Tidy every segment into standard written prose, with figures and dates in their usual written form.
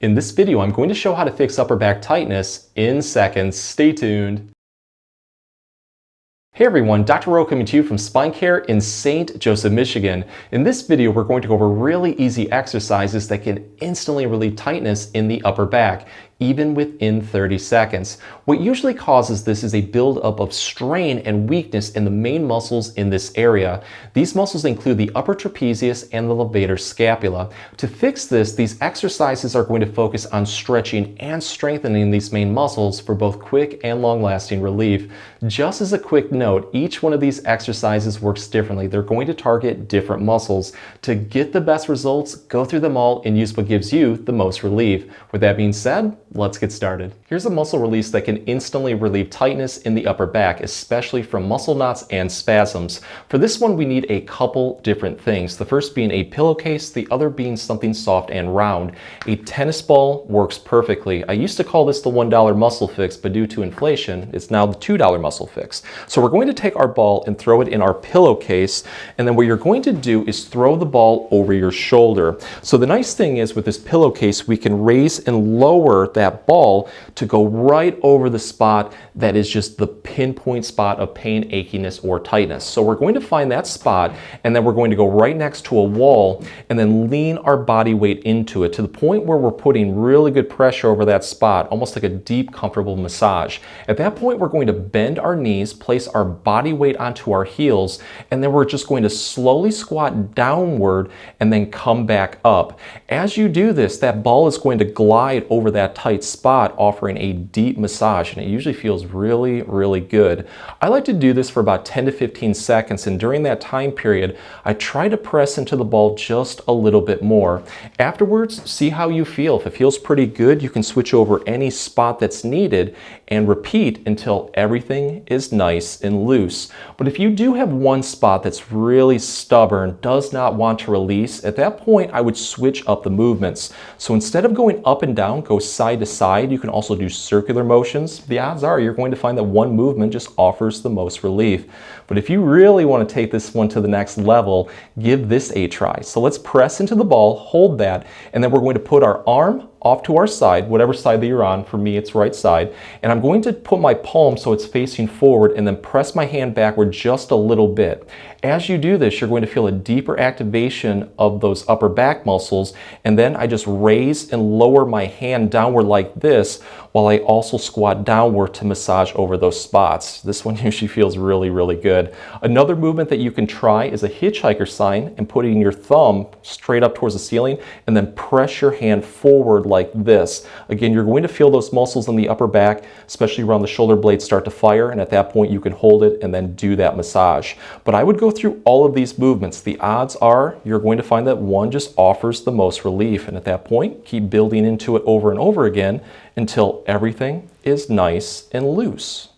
In this video, I'm going to show how to fix upper back tightness in seconds. Stay tuned. Hey everyone, Dr. Rowe coming to you from SpineCare in St. Joseph, Michigan. In this video, we're going to go over really easy exercises that can instantly relieve tightness in the upper back, even within 30 seconds. What usually causes this is a buildup of strain and weakness in the main muscles in this area. These muscles include the upper trapezius and the levator scapula. To fix this, these exercises are going to focus on stretching and strengthening these main muscles for both quick and long-lasting relief. Just as a quick note, each one of these exercises works differently. They're going to target different muscles. To get the best results, go through them all and use what gives you the most relief. With that being said, let's get started. Here's a muscle release that can instantly relieve tightness in the upper back, especially from muscle knots and spasms. For this one, we need a couple different things. The first being a pillowcase, the other being something soft and round. A tennis ball works perfectly. I used to call this the $1 muscle fix, but due to inflation, it's now the $2 muscle fix. So we're going to take our ball and throw it in our pillowcase, and then what you're going to do is throw the ball over your shoulder. So the nice thing is with this pillowcase, we can raise and lower that ball to go right over the spot that is just the pinpoint spot of pain, achiness, or tightness. So we're going to find that spot, and then we're going to go right next to a wall and then lean our body weight into it to the point where we're putting really good pressure over that spot, almost like a deep, comfortable massage. At that point, we're going to bend our knees, place our body weight onto our heels, and then we're just going to slowly squat downward and then come back up. As you do this, that ball is going to glide over that tight spot, offering a deep massage, and it usually feels really, really good. I like to do this for about 10 to 15 seconds, and during that time period, I try to press into the ball just a little bit more. Afterwards, see how you feel. If it feels pretty good, you can switch over any spot that's needed and repeat until everything is nice and loose. But if you do have one spot that's really stubborn, does not want to release, at that point, I would switch up the movements. So instead of going up and down, go side to side. You can also do circular motions. The odds are you're going to find that one movement just offers the most relief. But if you really want to take this one to the next level, give this a try. So let's press into the ball, hold that, and then we're going to put our arm off to our side, whatever side that you're on. For me, it's right side. And I'm going to put my palm so it's facing forward and then press my hand backward just a little bit. As you do this, you're going to feel a deeper activation of those upper back muscles. And then I just raise and lower my hand downward like this while I also squat downward to massage over those spots. This one usually feels really, really good. Another movement that you can try is a hitchhiker sign and putting your thumb straight up towards the ceiling and then press your hand forward like this. Again, you're going to feel those muscles in the upper back, especially around the shoulder blades, start to fire, and at that point you can hold it and then do that massage. But I would go through all of these movements. The odds are you're going to find that one just offers the most relief, and at that point keep building into it over and over again until everything is nice and loose.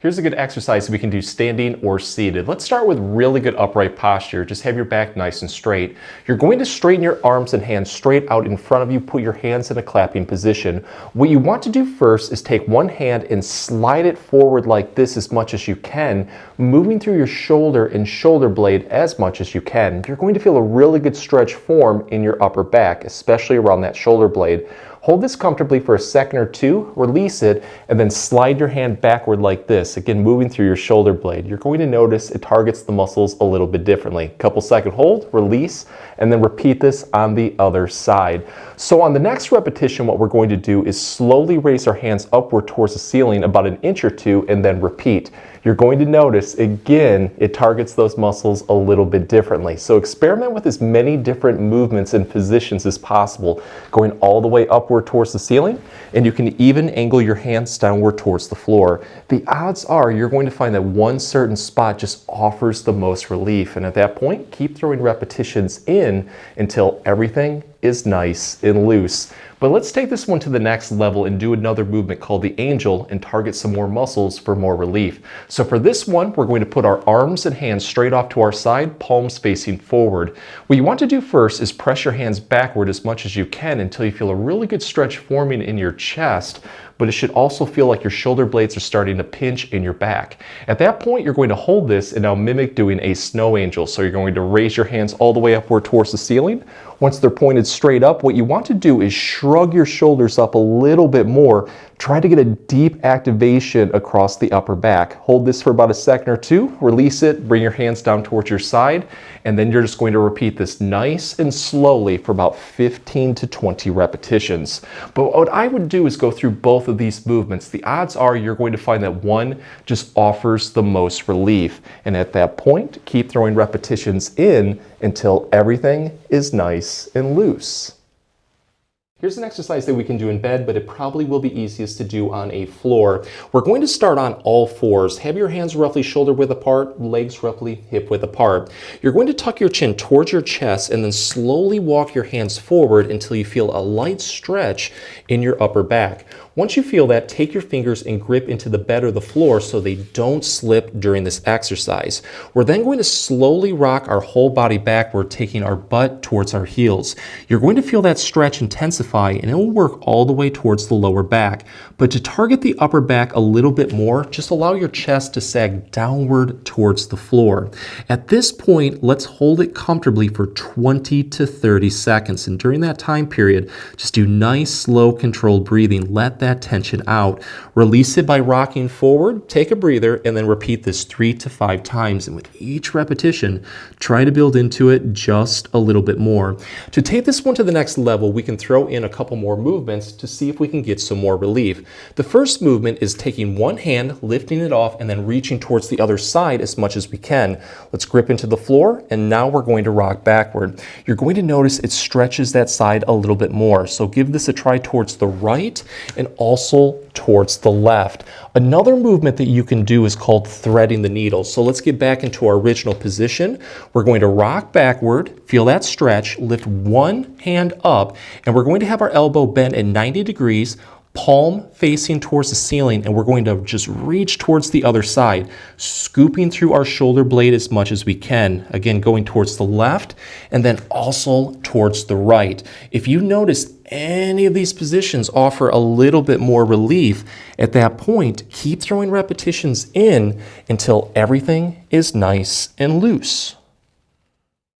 Here's a good exercise we can do standing or seated. Let's start with really good upright posture. Just have your back nice and straight. You're going to straighten your arms and hands straight out in front of you. Put your hands in a clapping position. What you want to do first is take one hand and slide it forward like this as much as you can, moving through your shoulder and shoulder blade as much as you can. You're going to feel a really good stretch form in your upper back, especially around that shoulder blade. Hold this comfortably for a second or two, release it, and then slide your hand backward like this, again moving through your shoulder blade. You're going to notice it targets the muscles a little bit differently. Couple second hold, release, and then repeat this on the other side. So on the next repetition, what we're going to do is slowly raise our hands upward towards the ceiling about an inch or two and then repeat. You're going to notice, again, it targets those muscles a little bit differently. So experiment with as many different movements and positions as possible, going all the way upward towards the ceiling, and you can even angle your hands downward towards the floor. The odds are you're going to find that one certain spot just offers the most relief, and at that point, keep throwing repetitions in until everything is nice and loose. But let's take this one to the next level and do another movement called the angel and target some more muscles for more relief. So for this one, we're going to put our arms and hands straight off to our side, palms facing forward. What you want to do first is press your hands backward as much as you can until you feel a really good stretch forming in your chest. but it should also feel like your shoulder blades are starting to pinch in your back. At that point, you're going to hold this and now mimic doing a snow angel. So you're going to raise your hands all the way upward towards the ceiling. Once they're pointed straight up, what you want to do is shrug your shoulders up a little bit more. Try to get a deep activation across the upper back. Hold this for about a second or two, release it, bring your hands down towards your side, and then you're just going to repeat this nice and slowly for about 15 to 20 repetitions. But what I would do is go through both of these movements. The odds are you're going to find that one just offers the most relief. And at that point, keep throwing repetitions in until everything is nice and loose. Here's an exercise that we can do in bed, but it probably will be easiest to do on a floor. We're going to start on all fours. Have your hands roughly shoulder width apart, legs roughly hip width apart. You're going to tuck your chin towards your chest and then slowly walk your hands forward until you feel a light stretch in your upper back. Once you feel that, take your fingers and grip into the bed or the floor so they don't slip during this exercise. We're then going to slowly rock our whole body backward, taking our butt towards our heels. You're going to feel that stretch intensify, and it will work all the way towards the lower back. But to target the upper back a little bit more, just allow your chest to sag downward towards the floor. At this point, let's hold it comfortably for 20 to 30 seconds. And during that time period, just do nice, slow, controlled breathing. Let that tension out. Release it by rocking forward, take a breather, and then repeat this 3 to 5 times. And with each repetition, try to build into it just a little bit more. To take this one to the next level, we can throw in a couple more movements to see if we can get some more relief. The first movement is taking one hand, lifting it off, and then reaching towards the other side as much as we can. Let's grip into the floor, and now we're going to rock backward. You're going to notice it stretches that side a little bit more. So give this a try towards the right and also towards the left. Another movement that you can do is called threading the needle. So let's get back into our original position. We're going to rock backward, feel that stretch, lift one hand up, and we're going to have our elbow bent at 90 degrees, palm facing towards the ceiling, and we're going to just reach towards the other side, scooping through our shoulder blade as much as we can. Again, going towards the left and then also towards the right. If you notice any of these positions offer a little bit more relief, at that point, keep throwing repetitions in until everything is nice and loose.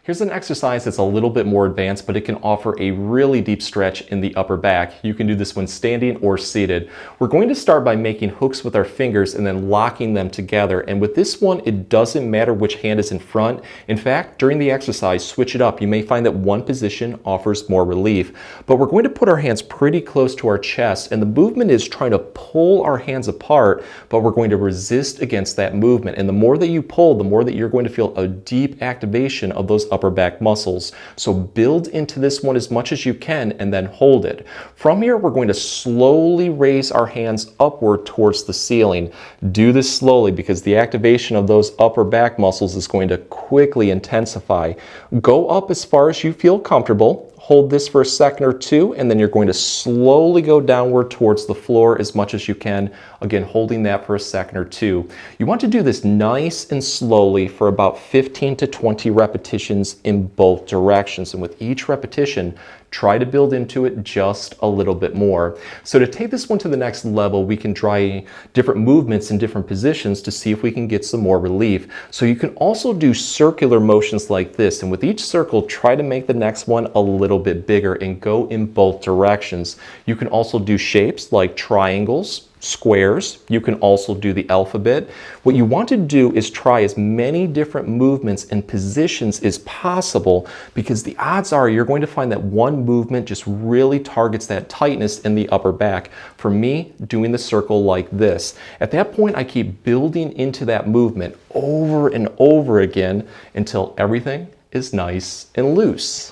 Here's an exercise that's a little bit more advanced, but it can offer a really deep stretch in the upper back. You can do this when standing or seated. We're going to start by making hooks with our fingers and then locking them together. And with this one, it doesn't matter which hand is in front. In fact, during the exercise, switch it up. You may find that one position offers more relief. But we're going to put our hands pretty close to our chest, and the movement is trying to pull our hands apart, but we're going to resist against that movement. And the more that you pull, the more that you're going to feel a deep activation of those upper back muscles. So build into this one as much as you can and then hold it. From here, we're going to slowly raise our hands upward towards the ceiling. Do this slowly because the activation of those upper back muscles is going to quickly intensify. Go up as far as you feel comfortable. Hold this for a second or two, and then you're going to slowly go downward towards the floor as much as you can. Again, holding that for a second or two. You want to do this nice and slowly for about 15 to 20 repetitions in both directions. And with each repetition, try to build into it just a little bit more. So to take this one to the next level, we can try different movements in different positions to see if we can get some more relief. So you can also do circular motions like this, and with each circle, try to make the next one a little bit bigger and go in both directions. You can also do shapes like triangles, squares. You can also do the alphabet. What you want to do is try as many different movements and positions as possible, because the odds are you're going to find that one movement just really targets that tightness in the upper back. For me, doing the circle like this. At that point, I keep building into that movement over and over again until everything is nice and loose.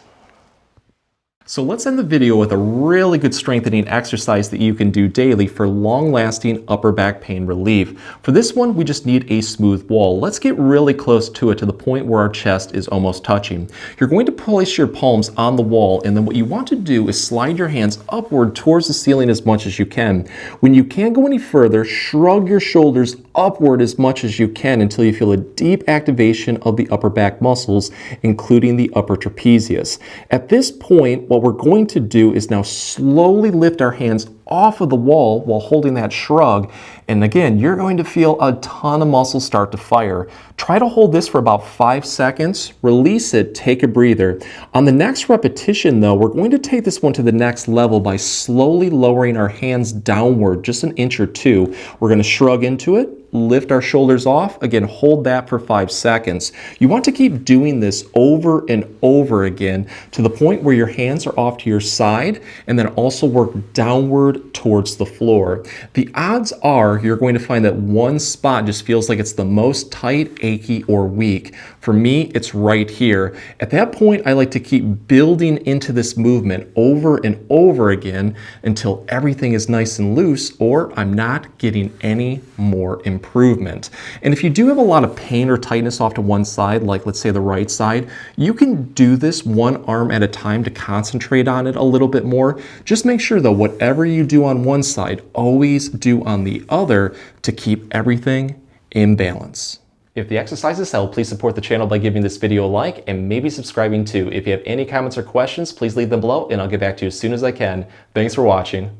So let's end the video with a really good strengthening exercise that you can do daily for long-lasting upper back pain relief. For this one, we just need a smooth wall. Let's get really close to it to the point where our chest is almost touching. You're going to place your palms on the wall, and then what you want to do is slide your hands upward towards the ceiling as much as you can. When you can't go any further, shrug your shoulders upward as much as you can until you feel a deep activation of the upper back muscles, including the upper trapezius. At this point, what we're going to do is now slowly lift our hands off of the wall while holding that shrug. And again, you're going to feel a ton of muscles start to fire. Try to hold this for about 5 seconds, release it, take a breather. On the next repetition though, we're going to take this one to the next level by slowly lowering our hands downward just an inch or two. We're going to shrug into it, lift our shoulders off, again hold that for 5 seconds. You want to keep doing this over and over again to the point where your hands are off to your side, and then also work downward towards the floor. The odds are you're going to find that one spot just feels like it's the most tight, achy, or weak. For me, it's right here. At that point, I like to keep building into this movement over and over again until everything is nice and loose, or I'm not getting any more improvement. And if you do have a lot of pain or tightness off to one side, like let's say the right side, you can do this one arm at a time to concentrate on it a little bit more. Just make sure though, whatever you do on one side, always do on the other to keep everything in balance. If the exercises help, please support the channel by giving this video a like and maybe subscribing too. If you have any comments or questions, please leave them below and I'll get back to you as soon as I can. Thanks for watching.